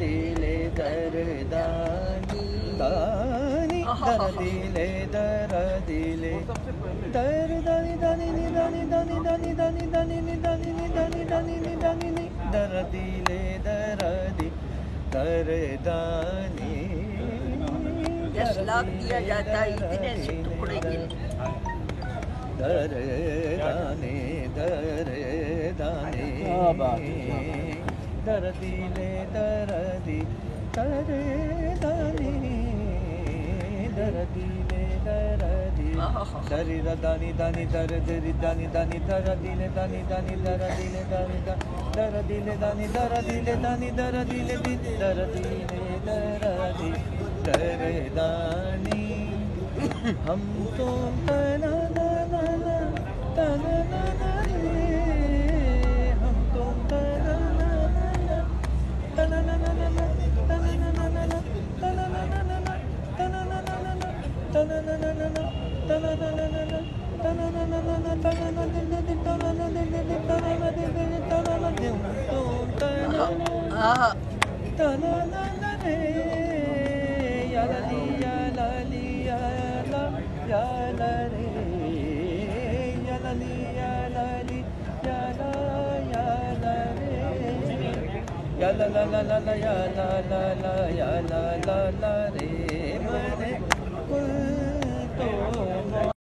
दिले दर दानी दानी दर दिले दर दिले दर दानी दानी नी दानी दानी दानी दानी दानी नी दानी नी दानी दानी नी दानी नी दर दिले दर दी दर दानी लाभ दिया जाता है इतने से टुकड़े के दर दाने दर दाने दर दिले दर दी दर दाने दर दिले दर दी शरीर दानी दानी दर दरी दानी दानी दर दिले दानी दानी दर दिले दानी दर दिले दानी दर दिले दानी दर दिले दर दिले दर दी दर दानी हम तो तना ना ना ना तना ना ना रे हम तो तना ना ना ना तना ना ना ना तना ना ना ना तना ना ना ना तना ना ना ना तना ना ना ना तना ना ना ना तना ना ना ना तना ना दे दे तना ना दे दे तना ना दे दे तना ना दे तो तना तना ना ना रे या ला ली या ला ली या ला रे या ला ली या ला ली या ला रे या ला ला ला ला या ला ला ला या ला ला ला रे मने